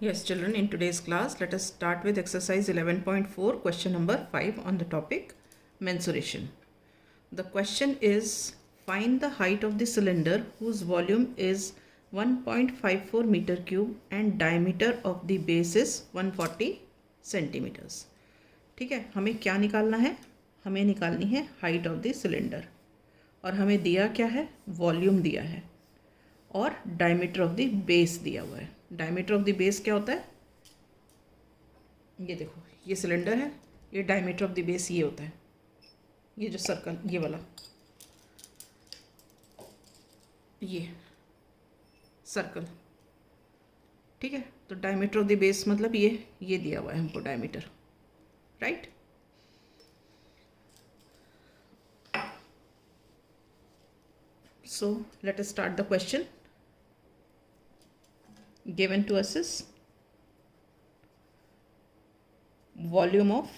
Yes, children, in today's class, let us start with exercise 11.4, question number 5 on the topic mensuration. The question is, find the height of the cylinder whose volume is 1.54 meter cube and diameter of the base is 140 centimeters. ठीक है, हमें क्या निकालना है? हमें निकालनी है height of the cylinder और हमें दिया क्या है? वॉल्यूम दिया है और डायमीटर ऑफ द बेस दिया हुआ है. डायमीटर ऑफ द बेस क्या होता है? ये देखो, ये सिलेंडर है, ये डायमीटर ऑफ द बेस ये होता है, ये जो सर्कल ये वाला, ये सर्कल. ठीक है, तो डायमीटर ऑफ द बेस मतलब ये दिया हुआ है हमको diameter, right. So let us start the question. Given to us is volume of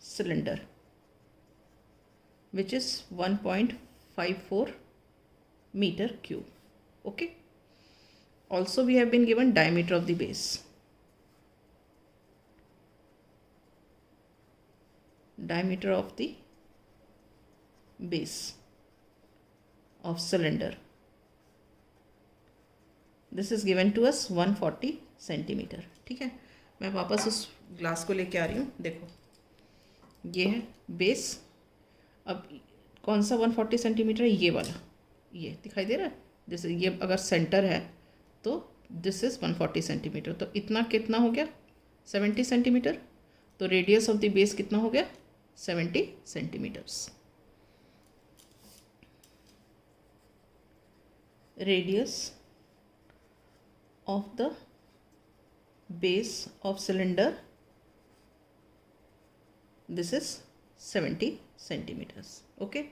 cylinder, which is 1.54 meter cube. Okay. Also we have been given diameter of the base. Diameter of the base of cylinder. This is given to us 140 centimetre. ठीक है, मैं वापस उस glass को लेके आ रही हूँ. देखो, ये है बेस. अब कौन सा 140 सेंटीमीटर है? ये वाला, ये दिखाई दे रहा है. जैसे ये अगर सेंटर है तो दिस इज़ 140 सेंटीमीटर. तो इतना कितना हो गया? 70 सेंटीमीटर. तो रेडियस ऑफ द बेस कितना हो गया? 70 centimetres. Radius of the base of cylinder, this is 70 centimeters. Okay.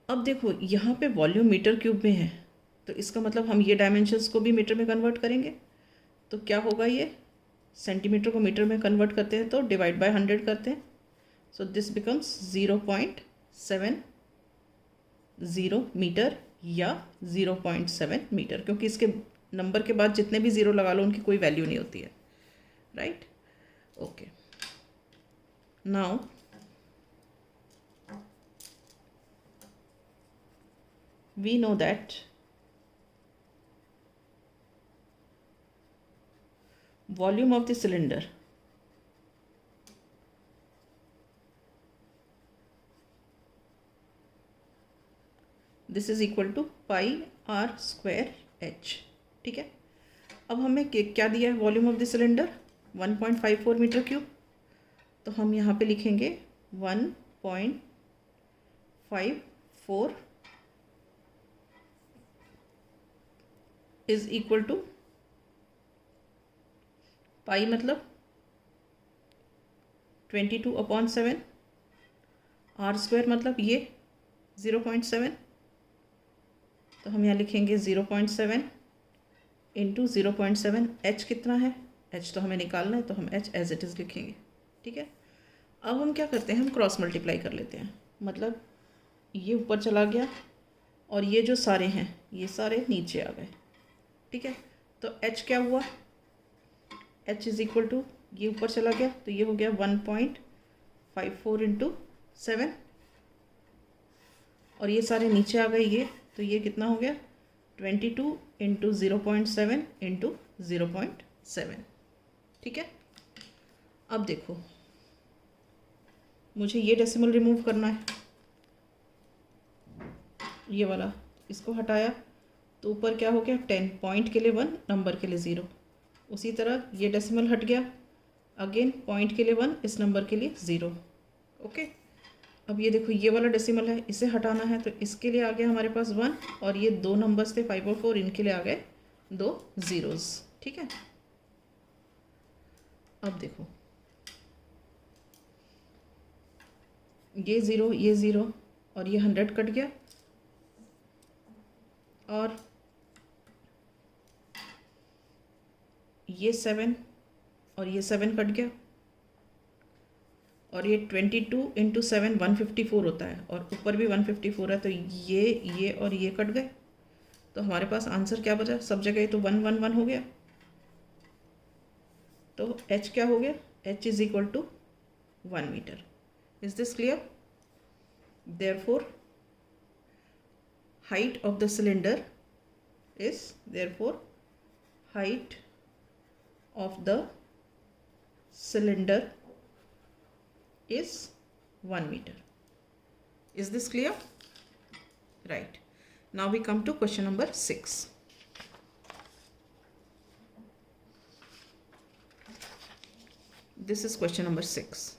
अब देखो, यहाँ पे वॉल्यूम मीटर क्यूब में है, तो इसका मतलब हम ये डायमेंशंस को भी मीटर में कन्वर्ट करेंगे. तो क्या होगा? ये सेंटीमीटर को मीटर में कन्वर्ट करते हैं तो डिवाइड बाय 100 करते हैं. सो दिस बिकम्स 0.70 मीटर या 0.7 मीटर, क्योंकि इसके नंबर के बाद जितने भी ज़ीरो लगा लो उनकी कोई वैल्यू नहीं होती है, right. Okay, now we know that volume of the cylinder this is equal to pi r square h. ठीक है, अब हमें क्या दिया है? Volume of the cylinder 1.54 metre cube. तो हम यहाँ पे लिखेंगे 1.54 इज इक्वल टू पाई मतलब 22/7, आर स्क्वायर मतलब ये 0.7. तो हम यहाँ लिखेंगे 0.7 इंटू 0.7. एच कितना है? एच तो हमें निकालना है, तो हम एच एज इट इज़ लिखेंगे. ठीक है, अब हम क्या करते हैं? हम क्रॉस मल्टीप्लाई कर लेते हैं. मतलब ये ऊपर चला गया और ये जो सारे हैं ये सारे नीचे आ गए. ठीक है, तो एच क्या हुआ? एच इज़ इक्वल टू, ये ऊपर चला गया तो ये हो गया 1.54 इंटू 7 और ये सारे नीचे आ गए ये, तो ये कितना हो गया? 22 इंटू 0.7 इंटू 0.7. ठीक है, अब देखो, मुझे ये डेसिमल रिमूव करना है, ये वाला, इसको हटाया तो ऊपर क्या हो गया? 10. पॉइंट के लिए 1, नंबर के लिए 0. उसी तरह ये डेसिमल हट गया, अगेन पॉइंट के लिए 1, इस नंबर के लिए 0. ओके. अब ये देखो, ये वाला डेसिमल है, इसे हटाना है, तो इसके लिए आ गया हमारे पास 1 और ये दो नंबर्स थे 5 और 4, इनके लिए आ गए 2 ज़ीरोज़. ठीक है, अब देखो, ये 0 ये 0 और ये 100 कट गया और ये 7 और ये 7 कट गया और ये 22 इंटू 7 154 होता है और ऊपर भी 154 है, तो ये और ये कट गए. तो हमारे पास आंसर क्या बचा, सब जगह तो 1 1 1 हो गया, तो h क्या हो गया, h is equal to 1 metre. Is this clear? Therefore height of the cylinder is, therefore height of the cylinder is 1 meter. Is this clear? Right. Now we come to question number 6. This is question number 6.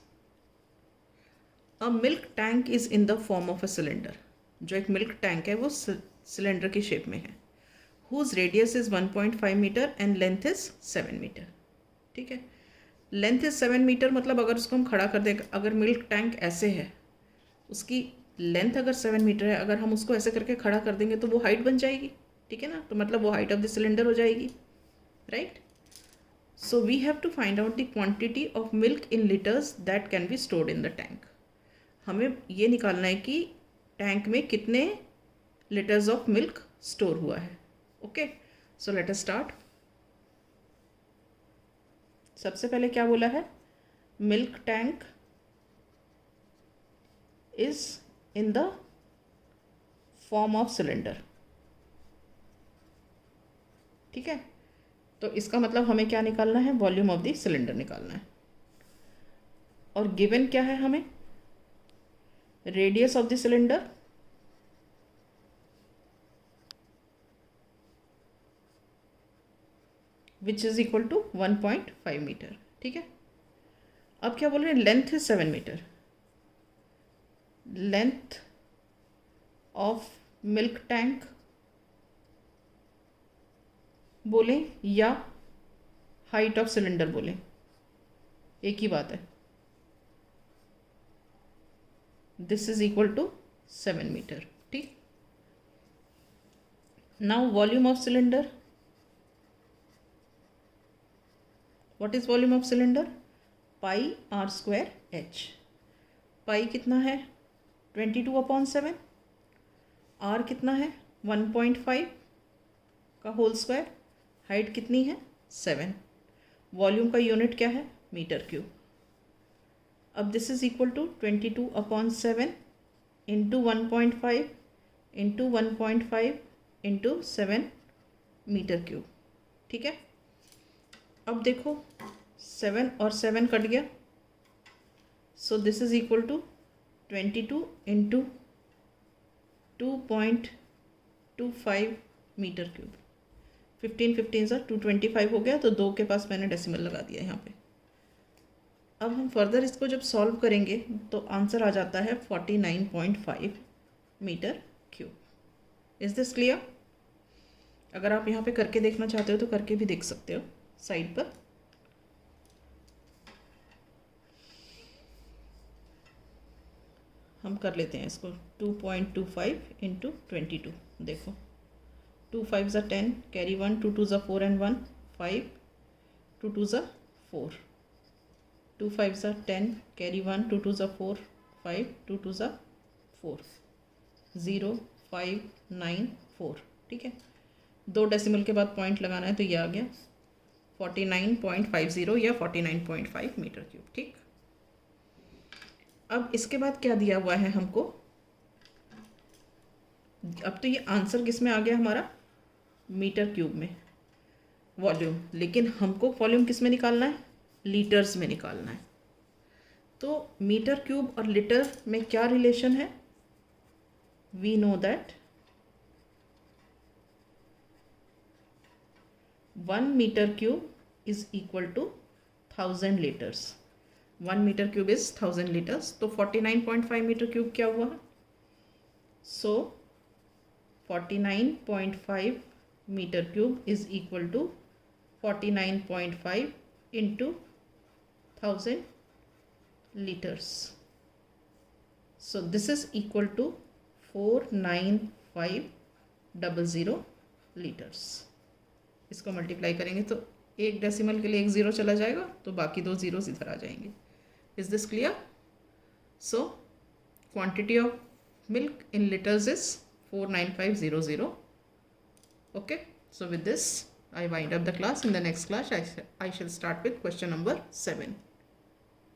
A milk tank is in the form of a cylinder. जो एक milk tank है वो cylinder की shape में है. Whose radius is 1.5 metre and length is 7 metre. ठीक है, length is 7 metre मतलब अगर उसको हम खड़ा कर दें, अगर मिल्क टैंक ऐसे है, उसकी लेंथ अगर 7 मीटर है, अगर हम उसको ऐसे करके खड़ा कर देंगे तो वो हाइट बन जाएगी. ठीक है ना, तो मतलब वो हाइट ऑफ द सिलेंडर हो जाएगी. Right. So we have to find out the quantity of milk in litres that can be stored in the tank. हमें ये निकालना है कि टैंक में कितने लीटर्स ऑफ मिल्क स्टोर हुआ है. Okay, so let us start. सबसे पहले क्या बोला है, milk tank is in the form of cylinder. ठीक है, तो इसका मतलब हमें क्या निकालना है, वॉल्यूम ऑफ द सिलेंडर निकालना है. और गिवन क्या है हमें, radius of the cylinder which is equal to 1.5 metre. ठीक है, अब क्या बोल रहे हैं, length is 7 metre. Length of milk tank बोलें या हाइट ऑफ सिलेंडर बोलें, एक ही बात है. This is equal to 7 metre. ठीक, now volume of cylinder. What is volume of cylinder, pi r square h. Pi कितना है 22/7, आर कितना है 1.5 का होल स्क्वायर, हाइट कितनी है 7, वॉल्यूम का यूनिट क्या है मीटर क्यूब. अब this is equal to 22/7 into 1.5 into 1.5 into 7 metre cube. ठीक है, अब देखो 7 और 7 कट गया, so this is equal to 22 into 2.25 metre cube. 15 15 से 225 हो गया, तो 2 के पास मैंने डेसिमल लगा दिया यहाँ पे. अब हम फर्दर इसको जब सॉल्व करेंगे तो आंसर आ जाता है 49.5 metre cube. Is this clear? अगर आप यहाँ पे करके देखना चाहते हो तो करके भी देख सकते हो साइड पर. हम कर लेते हैं इसको 2.25 इंटू 22. देखो 2 5 ज़ा 10, कैरी 1, 2 2 ज़ा 4 एंड 1 5, 2 2 ज़ा 4, 2 5 ज़ा 10, कैरी 1, 2 2 ज़ा 4 5, 2 2 ज़ा 4, 0 5 9 4. ठीक है, 2 डेसिमल के बाद पॉइंट लगाना है, तो ये आ गया 49.50 या 49.5 मीटर क्यूब. ठीक, अब इसके बाद क्या दिया हुआ है हमको, अब तो ये आंसर किस में आ गया हमारा, मीटर क्यूब में वॉल्यूम, लेकिन हमको वॉल्यूम किस में निकालना है, लीटर्स में निकालना है. तो मीटर क्यूब और लीटर में क्या रिलेशन है, we know that 1 metre cube is equal to 1000 litres. 1 metre cube is 1000 litres. तो 49.5 मीटर क्यूब क्या हुआ, so 49.5 metre cube is equal to 49.5 into 1000 liters. So this is equal to 49500 liters. इसको multiply करेंगे तो एक decimal के लिए एक ज़ीरो चला जाएगा, तो बाकी 2 ज़ीरोस इधर आ जाएंगे. Is this clear? So quantity of milk in litres is 49500 Okay, so with this I wind up the class. In the next class I shall start with question number 7.